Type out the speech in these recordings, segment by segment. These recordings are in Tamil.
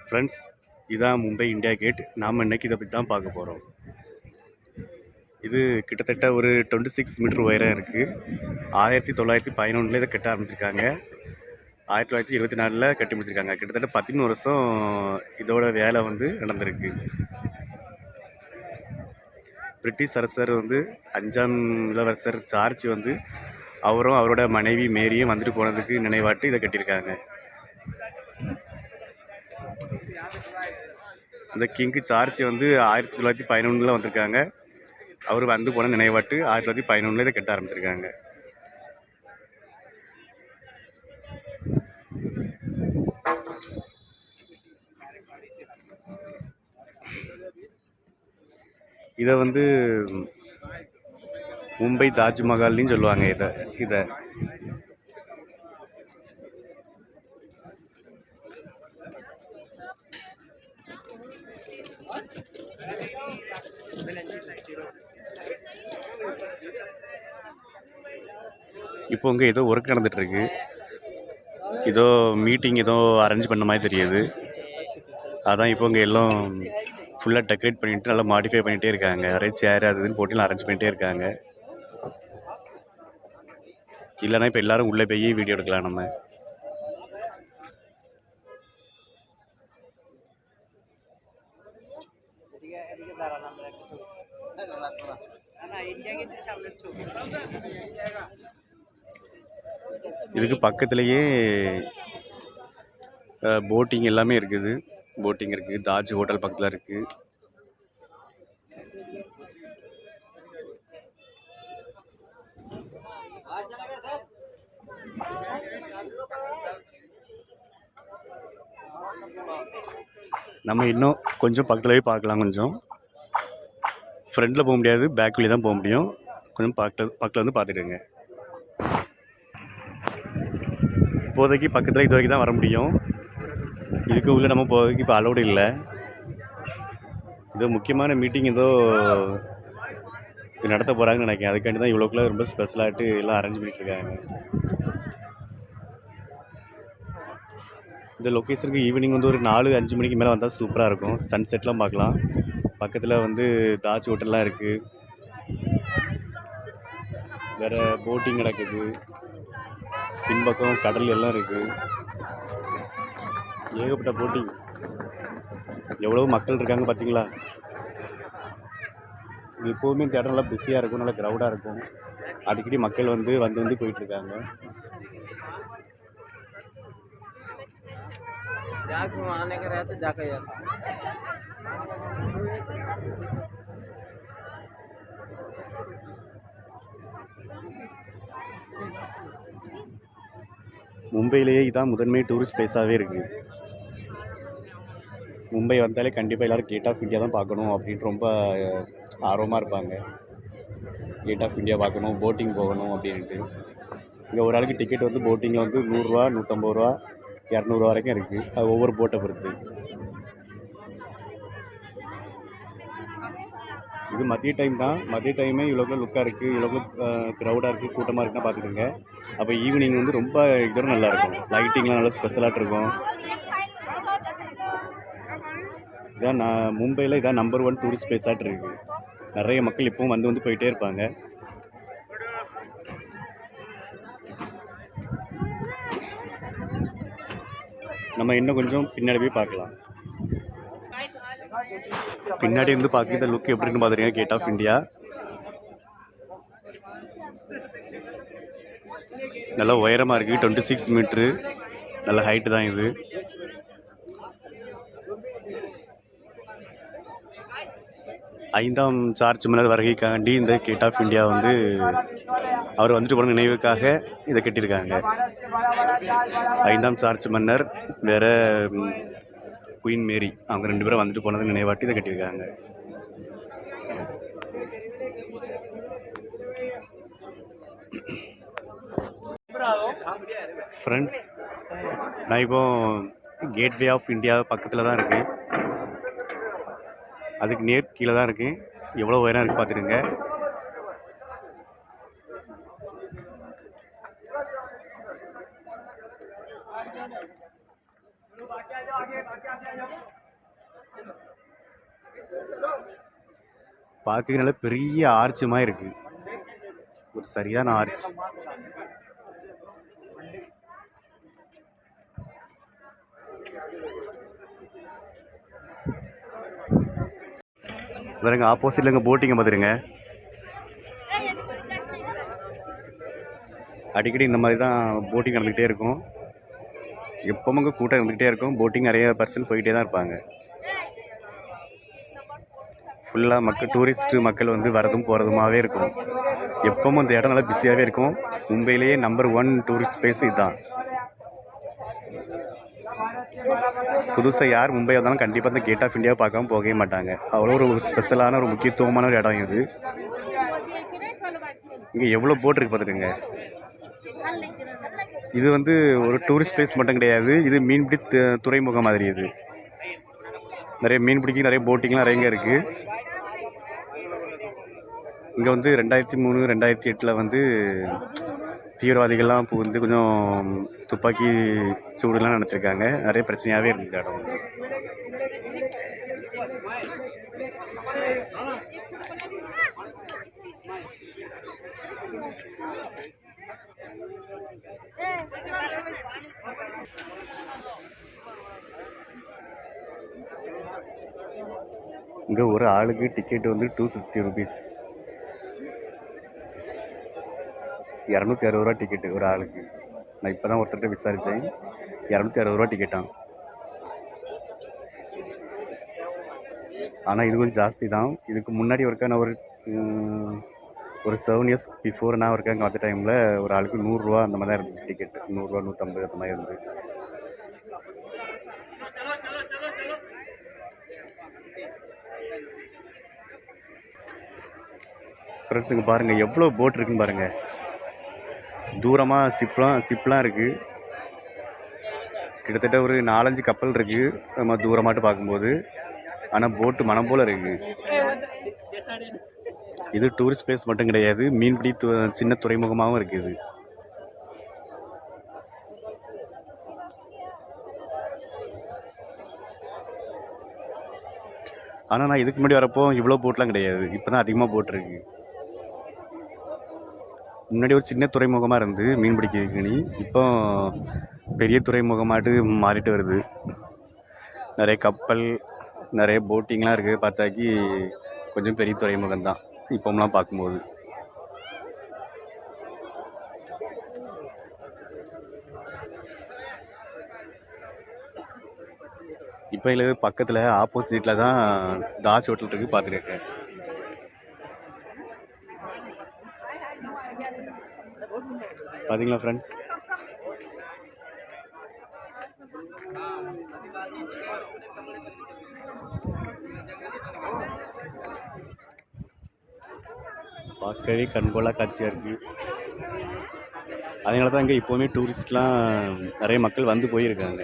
ஃப்ரெண்ட்ஸ், இதான் மும்பை இந்தியா கேட். நாம் இன்னைக்கு இதை பற்றி தான் பார்க்க போகிறோம். இது கிட்டத்தட்ட ஒரு 26 மீட்டர் உயரம் இருக்குது. 1911 இதை கட்ட ஆரம்பிச்சிருக்காங்க. 1924 கட்டி முடிச்சிருக்காங்க. கிட்டத்தட்ட 13 வருஷம் இதோட வேலை நடந்திருக்கு. பிரிட்டிஷ் அரசர் 5ஆம் இளவரசர் ஜார்ஜ் அவரும் அவரோட மனைவி மேரியும் வந்துட்டு போனதுக்கு நினைவாட்டு இதை கட்டியிருக்காங்க. அந்த கிங்கு ஜார்ஜ் 1911 வந்திருக்காங்க. அவர் வந்து போன நினைவாட்டு 1911 இதை கட்ட ஆரம்பிச்சிருக்காங்க. இதை மும்பை தாஜ்மஹால்னு சொல்லுவாங்க. இதை இப்போ இங்கே ஏதோ ஒர்க் நடந்துட்டு இருக்கு. ஏதோ மீட்டிங் ஏதோ அரேஞ்ச் பண்ண மாதிரி தெரியுது. அதான் இப்போ இங்கே எல்லாம் ஃபுல்லாக டெக்கரேட் பண்ணிட்டு நல்லா மாடிஃபை பண்ணிகிட்டே இருக்காங்க. நிறைய சேர் அதுன்னு போட்டிலாம் அரேஞ்ச் பண்ணிகிட்டே இருக்காங்க. இல்லைன்னா இப்போ எல்லாரும் உள்ளே போய் வீடியோ எடுக்கலாம் நம்ம. இதுக்கு பக்கத்துலேயே போட்டிங் எல்லாமே இருக்குது. போட்டிங் இருக்குது. தாஜ் ஹோட்டல் பக்கத்தில் இருக்குது. நம்ம இன்னும் கொஞ்சம் பக்கத்துலேயே பார்க்கலாம். கொஞ்சம் ஃப்ரண்டில் போக முடியாது, பேக் வழி தான் போக முடியும். கொஞ்சம் பக்கத்தில் பார்த்துடுங்க. இப்போதைக்கு பக்கத்தில் இது வரைக்கும் தான் வர முடியும். இதுக்கு உள்ளே நம்ம போகிறதுக்கு இப்போ அலோடு இல்லை. இது முக்கியமான மீட்டிங் ஏதோ நடத்த போகிறாங்கன்னு நினைக்கிறேன். அதுக்காண்டி தான் இவ்வளோக்குள்ள ரொம்ப ஸ்பெஷலாகிட்டு எல்லாம் அரேஞ்ச் பண்ணிட்டுருக்காங்க. இந்த லொக்கேஷனுக்கு ஈவினிங் ஒரு 4-5 மணிக்கு மேலே வந்தால் சூப்பராக இருக்கும். சன்செட்லாம் பார்க்கலாம். பக்கத்தில் தாஜ் ஹோட்டல்லாம் இருக்குது. வேறு போட்டிங் நடக்குது. பின்பக்கம் கடல் எல்லாம் இருக்குது. ஏகப்பட்ட போட்டிங். எவ்வளோ மக்கள் இருக்காங்க பார்த்தீங்களா? இது எப்போதுமே இந்த இடம் நல்லா பிஸியாக இருக்கும், நல்லா க்ரௌடாக இருக்கும். அடிக்கடி மக்கள் வந்து போயிட்டுருக்காங்க. மும்பையிலேயே இதான் முதன்மை டூரிஸ்ட் பிளேஸாகவே இருக்குது. மும்பை வந்தாலே கண்டிப்பாக எல்லோரும் கேட் ஆஃப் இந்தியா தான் பார்க்கணும் அப்படின்ட்டு ரொம்ப ஆர்வமாக இருப்பாங்க. கேட் ஆஃப் இந்தியா பார்க்கணும், போட்டிங் போகணும் அப்படின்ட்டு. இங்கே ஒரு ஆளுக்கு டிக்கெட் போட்டிங்கில் 100 ரூபா, 150 ரூபா, 200 ரூபா வரைக்கும் இருக்குது. அது ஒவ்வொரு போட்டை பொறுத்து. இது மதிய டைம் தான். மதிய டைமே இவ்வளோக்குள்ள லுக்காக இருக்குது, இவ்வளோக்குள்ள க்ரௌடாக இருக்குது, கூட்டமாக இருக்குன்னா பார்த்துக்கோங்க. அப்போ ஈவினிங் ரொம்ப இதோட நல்லாயிருக்கும். லைட்டிங்லாம் நல்லா ஸ்பெஷலாக இருக்கும். இதான் மும்பையில் இதான் நம்பர் 1 டூரிஸ்ட் பிளேஸாக இருக்குது. நிறைய மக்கள் இப்போவும் வந்து போயிட்டே இருப்பாங்க. நம்ம இன்னும் கொஞ்சம் பின்னாடி போய் பார்க்கலாம். பின்னாடி பார்க்க இந்த லுக் எப்படின்னு பார்த்துருக்கீங்க. கேட் ஆஃப் இந்தியா நல்லா உயரமாக இருக்குது. 26 மீட்ரு நல்ல ஹைட்டு தான் இது. ஐந்தாம் ஜார்ஜ் மன்னர் வருகைக்காண்டி இந்த கேட் ஆஃப் இந்தியா அவர் வந்துட்டு போன நினைவுக்காக இதை கட்டியிருக்காங்க. 5ஆம் ஜார்ஜ் மன்னர் வேற குயின் மேரி அவங்க 2 பேரும் வந்துட்டு போனது நினைவாட்டி இதை கட்டியிருக்காங்க. ஃப்ரெண்ட்ஸ், நான் இப்போ கேட்வே ஆஃப் இந்தியா பக்கத்தில் தான் இருக்குது. அதுக்கு நேர் கீழே தான் இருக்குது. எவ்வளோ உயரம் இருக்குது பார்த்துடுங்க. பார்க்க நல்ல பெரிய ஆர்ச் மாதிரி இருக்கு, ஒரு சரியான ஆர்ச். வேறங்க ஆப்போசிட்ல இங்கே போட்டிங்கை பார்த்துருங்க. அடிக்கடி இந்த மாதிரி தான் போட்டிங் நடந்துக்கிட்டே இருக்கும். எப்பவும் அங்கே கூட்டம் இருந்துக்கிட்டே இருக்கும். போட்டிங் நிறைய பர்சன் போயிட்டே தான் இருப்பாங்க. ஃபுல்லாக மக்கள், டூரிஸ்ட்டு மக்கள் வந்து வரதும் போகிறதுமாவே இருக்கும். எப்பவும் அந்த இடம் நல்லா பிஸியாகவே இருக்கும். மும்பையிலேயே நம்பர் 1 டூரிஸ்ட் பிளேஸ் இதுதான். புதுசாக யார் மும்பை வந்தாலும் கண்டிப்பாக இந்த கேட் ஆஃப் இந்தியாவை பார்க்காம போகவே மாட்டாங்க. அவ்வளோ ஒரு ஸ்பெஷலான ஒரு முக்கியத்துவமான ஒரு இடம் இது. இங்கே எவ்வளோ போட் இருக்குது பார்த்துட்டுங்க. இது வந்து ஒரு டூரிஸ்ட் பிளேஸ் மட்டும் கிடையாது, இது மீன்பிடி துறைமுகம் மாதிரி. இது நிறைய மீன் பிடிக்க நிறைய போட்டிங்லாம் நிறைய இருக்குது. இங்கே வந்து 2003 2008 வந்து தீவிரவாதிகள்லாம் வந்து கொஞ்சம் துப்பாக்கி சூடுலாம் நடத்திருக்காங்க. நிறைய பிரச்சனையாகவே இருந்துச்சு இடம் வந்து. இங்கே ஒரு ஆளுக்கு டிக்கெட் வந்து 260 ருபீஸ், 260 ரூபா டிக்கெட்டு ஒரு ஆளுக்கு. நான் இப்போ தான் ஒருத்தர்கிட்ட விசாரித்தேன், 260 ரூபா டிக்கெட்டான். ஆனால் இது கொஞ்சம் ஜாஸ்தி தான். இதுக்கு முன்னாடி ஒருக்கா நான் ஒரு 7 இயர்ஸ் பிஃபோர் நான் ஒருக்கா அங்கே வந்த டைமில் ஒரு ஆளுக்கு 100 ரூபா அந்த மாதிரி தான் இருந்துச்சு டிக்கெட்டு. 100 ரூபா 150 அந்த மாதிரி இருந்துச்சு. ஃப்ரெண்ட்ஸ் இங்கே பாருங்கள் எவ்வளோ போட் இருக்குன்னு பாருங்கள். தூரமாக ஷிப்லாம் இருக்குது. கிட்டத்தட்ட ஒரு 4-5 கப்பல் இருக்குது நம்ம தூரமாட்டு பார்க்கும்போது. ஆனால் போட்டு மனம் போல் இருக்குது. இது டூரிஸ்ட் பிளேஸ் மட்டும் கிடையாது, மீன்பிடி சின்ன துறைமுகமாகவும் இருக்குது. ஆனால் நான் இதுக்கு முன்னாடி வரப்போ இவ்வளோ போட்லாம் கிடையாது, இப்போ தான் அதிகமாக போட் இருக்குது. முன்னாடி ஒரு சின்ன துறைமுகமாக இருந்து மீன் பிடிக்கிறதுக்குன்னு இப்போ பெரிய துறைமுகமாட்டு மாறிட்டு வருது. நிறைய கப்பல் நிறைய போட்டிங்லாம் இருக்குது. பார்த்தாக்கி கொஞ்சம் பெரிய துறைமுகம் தான் இப்போம்லாம் பார்க்கும்போது. இப்போ இல்லை பக்கத்தில் ஆப்போசிட்டில் தான் தாஜ் ஹோட்டல் இருக்குது, பார்த்துருக்கேன். பார்த்தீங்களா ஃப்ரெண்ட்ஸ், பார்க்கவே கண்கொள்ளா காட்சியாக இருக்குது. அதனால தான் இங்கே இப்போவுமே டூரிஸ்ட்லாம் நிறைய மக்கள் வந்து போயிருக்காங்க.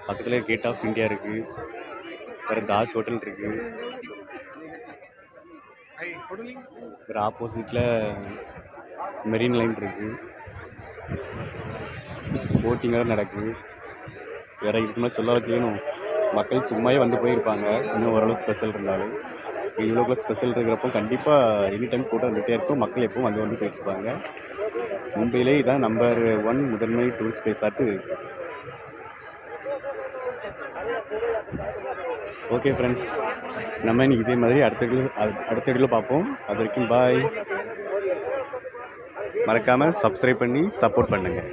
பக்கத்தில் கேட் ஆஃப் இந்தியா இருக்குது, வேறு தாஜ் ஹோட்டல் இருக்குது, வேறு ஆப்போசிட்டில் மெரின் லைன் இருக்குது, போட்டிங் வேறு நடக்குது. வேறு இதுக்குமே சொல்ல வச்சுக்கணும், மக்கள் சும்மாவே வந்து போயிருப்பாங்க. இன்னும் ஓரளவு ஸ்பெஷல் இருந்தாலும் இவ்வளோ ஸ்பெஷல் இருக்கிறப்போ கண்டிப்பாக எனி டைம் கூட்டம் வந்துகிட்டே இருக்கும். மக்கள் எப்பவும் வந்து போயிருப்பாங்க. மும்பையிலே இதான் நம்பர் 1 முதன்மை டூரிஸ்ட் பிளேஸாட்டு இருக்குது. ஓகே ஃப்ரெண்ட்ஸ், நம்ம இன்னைக்கு இதே மாதிரி அடுத்த வீடியோவில் பார்ப்போம். அது வரைக்கும் பாய். மறக்காமல் சப்ஸ்கிரைப் பண்ணி சப்போர்ட் பண்ணுங்கள்.